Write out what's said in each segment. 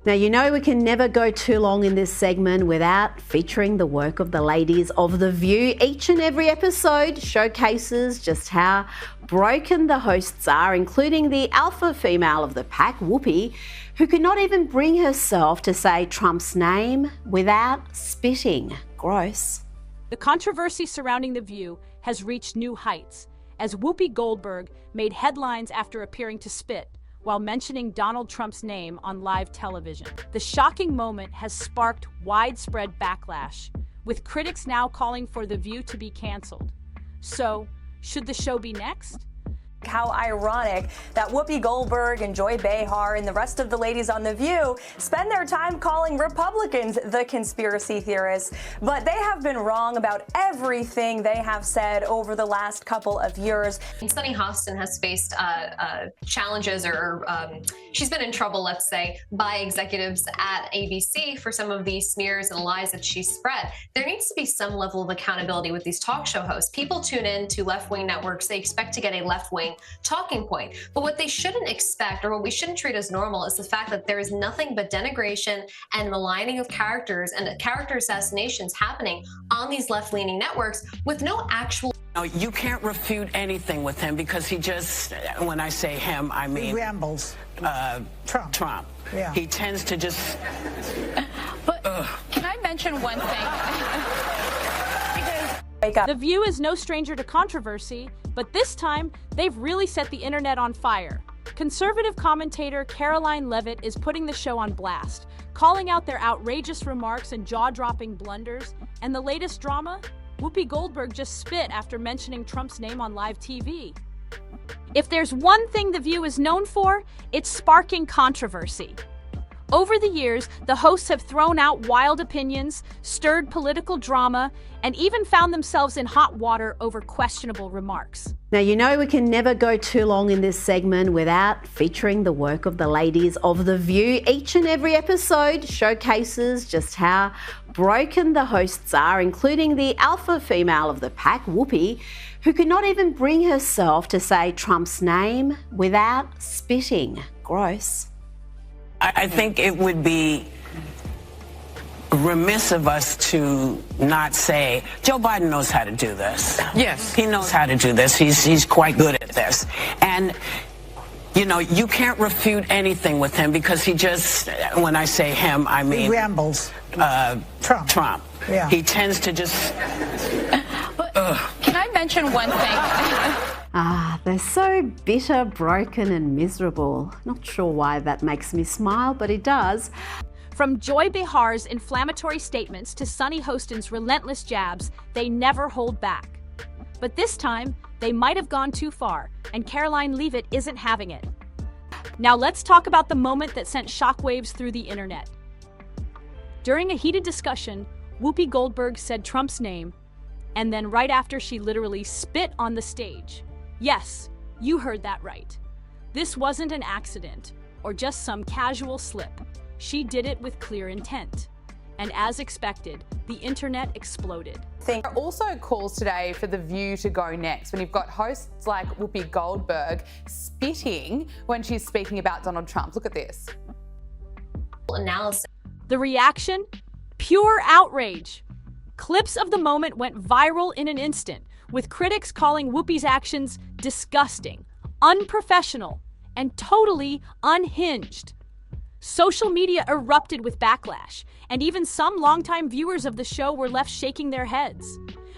Now, you know we can never go too long in this segment without featuring the work of the ladies of The View. Each and every episode showcases just how broken the hosts are, including the alpha female of the pack, Whoopi, who could not even bring herself to say Trump's name without spitting. Gross. The controversy surrounding The View has reached new heights, as Whoopi Goldberg made headlines after appearing to spit while mentioning Donald Trump's name on live television. The shocking moment has sparked widespread backlash, with critics now calling for The View to be canceled. So, should the show be next? How ironic that Whoopi Goldberg and Joy Behar and the rest of the ladies on The View spend their time calling Republicans the conspiracy theorists, but they have been wrong about everything they have said over the last couple of years. Sunny Hostin has faced challenges, or she's been in trouble, let's say, by executives at ABC for some of these smears and lies that she spread. There needs to be some level of accountability with these talk show hosts. People tune in to left-wing networks, they expect to get a left-wing talking point. But what they shouldn't expect, or what we shouldn't treat as normal, is the fact that there is nothing but denigration and maligning of characters and character assassinations happening on these left-leaning networks with no actual... You can't refute anything with him because he just, when I say him, I mean... He rambles. Trump. Yeah. He tends to just... But can I mention one thing? The View is no stranger to controversy, but this time, they've really set the internet on fire. Conservative commentator Karoline Leavitt is putting the show on blast, calling out their outrageous remarks and jaw-dropping blunders. And the latest drama? Whoopi Goldberg just spit after mentioning Trump's name on live TV. If there's one thing The View is known for, it's sparking controversy. Over the years, the hosts have thrown out wild opinions, stirred political drama, and even found themselves in hot water over questionable remarks. Now, you know we can never go too long in this segment without featuring the work of the ladies of The View. Each and every episode showcases just how broken the hosts are, including the alpha female of the pack, Whoopi, who could not even bring herself to say Trump's name without spitting. Gross. I think it would be remiss of us to not say, Joe Biden knows how to do this. Yes. He knows how to do this. He's quite good at this. And, you know, you can't refute anything with him because he just, when I say him, I mean... He rambles. Trump. Yeah. He tends to just... But can I mention one thing? They're so bitter, broken and miserable. Not sure why that makes me smile, but it does. From Joy Behar's inflammatory statements to Sunny Hostin's relentless jabs, they never hold back. But this time, they might have gone too far, and Karoline Leavitt isn't having it. Now let's talk about the moment that sent shockwaves through the internet. During a heated discussion, Whoopi Goldberg said Trump's name, and then right after she literally spit on the stage. Yes, you heard that right. This wasn't an accident or just some casual slip. She did it with clear intent. And as expected, the internet exploded. There are also calls today for The View to go next when you've got hosts like Whoopi Goldberg spitting when she's speaking about Donald Trump. Look at this. Analysis. The reaction? Pure outrage. Clips of the moment went viral in an instant, with critics calling Whoopi's actions disgusting, unprofessional, and totally unhinged. Social media erupted with backlash, and even some longtime viewers of the show were left shaking their heads.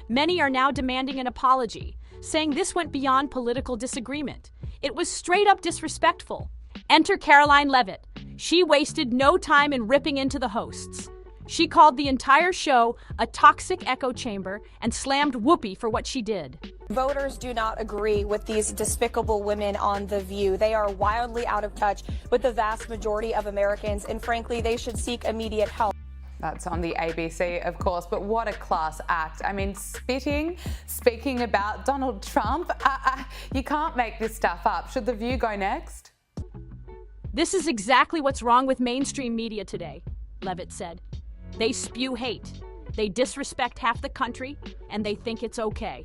Many are now demanding an apology, saying this went beyond political disagreement. It was straight up disrespectful. Enter Karoline Leavitt. She wasted no time in ripping into the hosts. She called the entire show a toxic echo chamber and slammed Whoopi for what she did. Voters do not agree with these despicable women on The View. They are wildly out of touch with the vast majority of Americans, and frankly, they should seek immediate help. That's on the ABC, of course, but what a class act. I mean, spitting, speaking about Donald Trump, you can't make this stuff up. Should The View go next? This is exactly what's wrong with mainstream media today, Leavitt said. They spew hate, they disrespect half the country, and they think it's okay.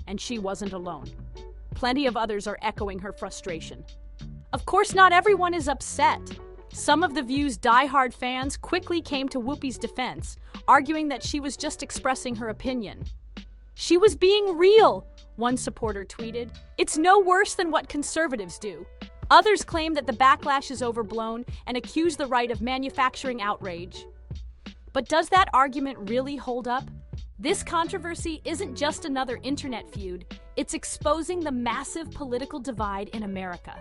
And she wasn't alone. Plenty of others are echoing her frustration. Of course, not everyone is upset. Some of The View's diehard fans quickly came to Whoopi's defense, arguing that she was just expressing her opinion. "She was being real," one supporter tweeted. "It's no worse than what conservatives do." Others claim that the backlash is overblown and accuse the right of manufacturing outrage. But does that argument really hold up? This controversy isn't just another internet feud, it's exposing the massive political divide in America.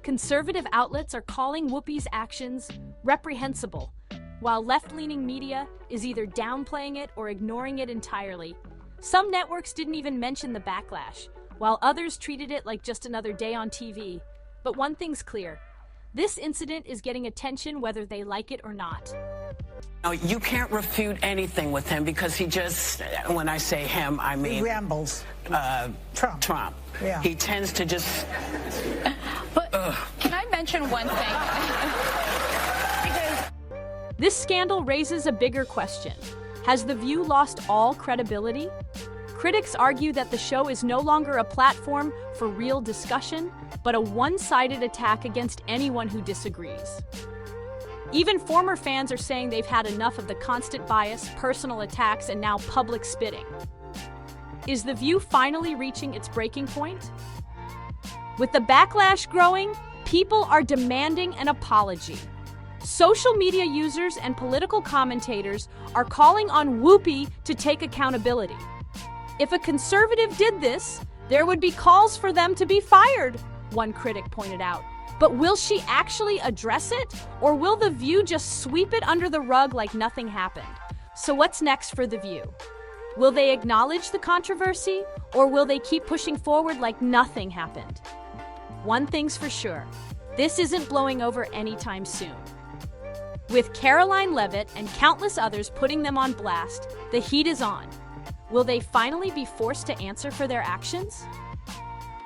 Conservative outlets are calling Whoopi's actions reprehensible, while left-leaning media is either downplaying it or ignoring it entirely. Some networks didn't even mention the backlash, while others treated it like just another day on TV. But one thing's clear, this incident is getting attention whether they like it or not. No, you can't refute anything with him because he just, when I say him, I mean... He rambles. Trump. Yeah. He tends to just... But can I mention one thing? This scandal raises a bigger question. Has The View lost all credibility? Critics argue that the show is no longer a platform for real discussion, but a one-sided attack against anyone who disagrees. Even former fans are saying they've had enough of the constant bias, personal attacks, and now public spitting. Is The View finally reaching its breaking point? With the backlash growing, people are demanding an apology. Social media users and political commentators are calling on Whoopi to take accountability. If a conservative did this, there would be calls for them to be fired, one critic pointed out. But will she actually address it, or will The View just sweep it under the rug like nothing happened? So what's next for The View? Will they acknowledge the controversy, or will they keep pushing forward like nothing happened? One thing's for sure, this isn't blowing over anytime soon. With Karoline Leavitt and countless others putting them on blast, the heat is on. Will they finally be forced to answer for their actions?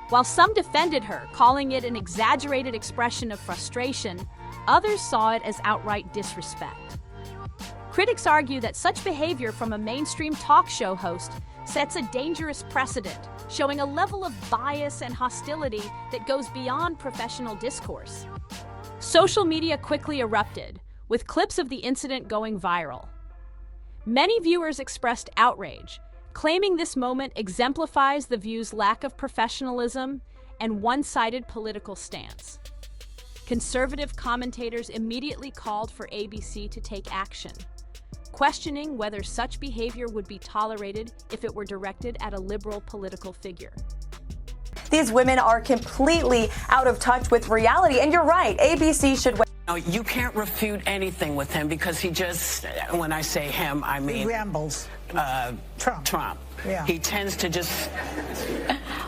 While some defended her, calling it an exaggerated expression of frustration, others saw it as outright disrespect. Critics argue that such behavior from a mainstream talk show host sets a dangerous precedent, showing a level of bias and hostility that goes beyond professional discourse. Social media quickly erupted, with clips of the incident going viral. Many viewers expressed outrage, claiming this moment exemplifies The View's lack of professionalism and one-sided political stance. Conservative commentators immediately called for ABC to take action, questioning whether such behavior would be tolerated if it were directed at a liberal political figure. These women are completely out of touch with reality, and you're right, ABC should... No, you can't refute anything with him because he just, when I say him, I mean... He rambles. Trump. Yeah. He tends to just...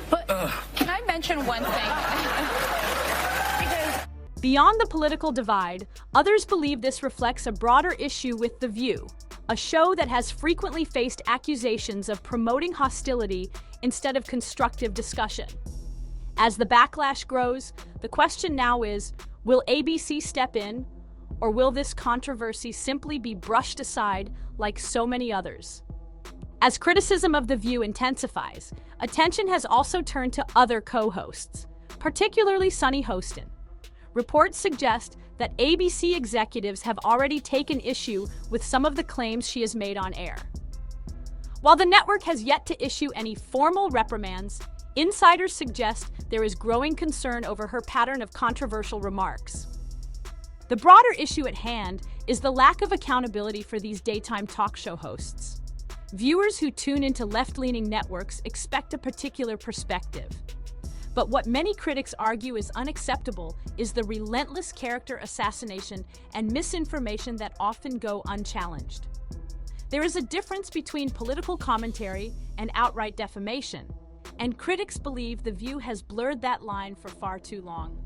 But can I mention one thing? Beyond the political divide, others believe this reflects a broader issue with The View, a show that has frequently faced accusations of promoting hostility instead of constructive discussion. As the backlash grows, the question now is, will ABC step in, or will this controversy simply be brushed aside like so many others? As criticism of The View intensifies, attention has also turned to other co-hosts, particularly Sunny Hostin. Reports suggest that ABC executives have already taken issue with some of the claims she has made on air. While the network has yet to issue any formal reprimands, insiders suggest there is growing concern over her pattern of controversial remarks. The broader issue at hand is the lack of accountability for these daytime talk show hosts. Viewers who tune into left-leaning networks expect a particular perspective. But what many critics argue is unacceptable is the relentless character assassination and misinformation that often go unchallenged. There is a difference between political commentary and outright defamation, and critics believe The View has blurred that line for far too long.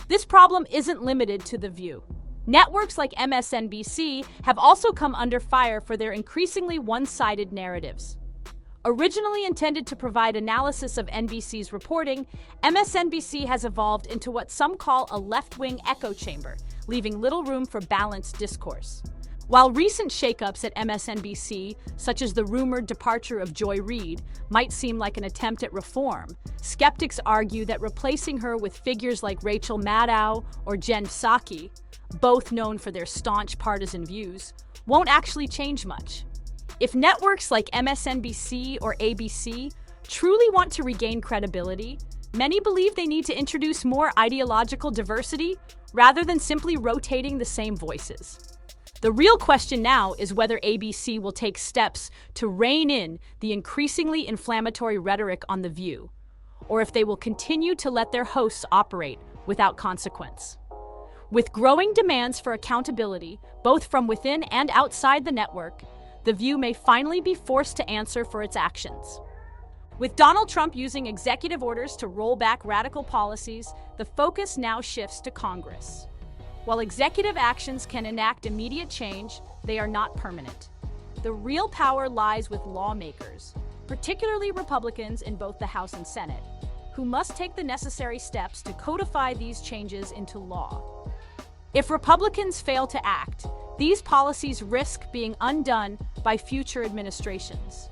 This problem isn't limited to The View. Networks like MSNBC have also come under fire for their increasingly one-sided narratives. Originally intended to provide analysis of NBC's reporting, MSNBC has evolved into what some call a left-wing echo chamber, leaving little room for balanced discourse. While recent shakeups at MSNBC, such as the rumored departure of Joy Reid, might seem like an attempt at reform, skeptics argue that replacing her with figures like Rachel Maddow or Jen Psaki, both known for their staunch partisan views, won't actually change much. If networks like MSNBC or ABC truly want to regain credibility, many believe they need to introduce more ideological diversity rather than simply rotating the same voices. The real question now is whether ABC will take steps to rein in the increasingly inflammatory rhetoric on The View, or if they will continue to let their hosts operate without consequence. With growing demands for accountability, both from within and outside the network, The View may finally be forced to answer for its actions. With Donald Trump using executive orders to roll back radical policies, the focus now shifts to Congress. While executive actions can enact immediate change, they are not permanent. The real power lies with lawmakers, particularly Republicans in both the House and Senate, who must take the necessary steps to codify these changes into law. If Republicans fail to act, these policies risk being undone by future administrations.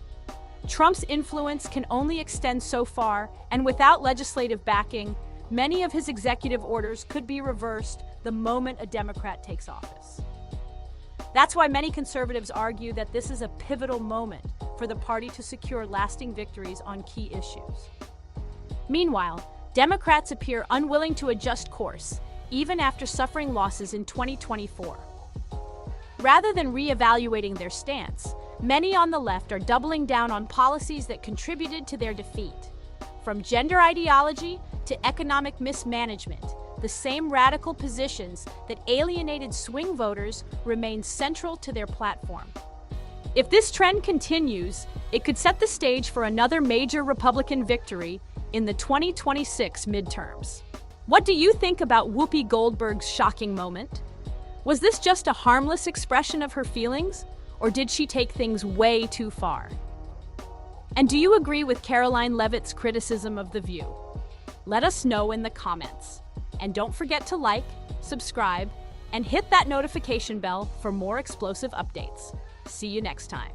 Trump's influence can only extend so far, and without legislative backing, many of his executive orders could be reversed the moment a Democrat takes office. That's why many conservatives argue that this is a pivotal moment for the party to secure lasting victories on key issues. Meanwhile, Democrats appear unwilling to adjust course, even after suffering losses in 2024. Rather than reevaluating their stance, many on the left are doubling down on policies that contributed to their defeat. From gender ideology to economic mismanagement, the same radical positions that alienated swing voters remain central to their platform. If this trend continues, it could set the stage for another major Republican victory in the 2026 midterms. What do you think about Whoopi Goldberg's shocking moment? Was this just a harmless expression of her feelings, or did she take things way too far? And do you agree with Karoline Leavitt's criticism of The View? Let us know in the comments. And don't forget to like, subscribe, and hit that notification bell for more explosive updates. See you next time.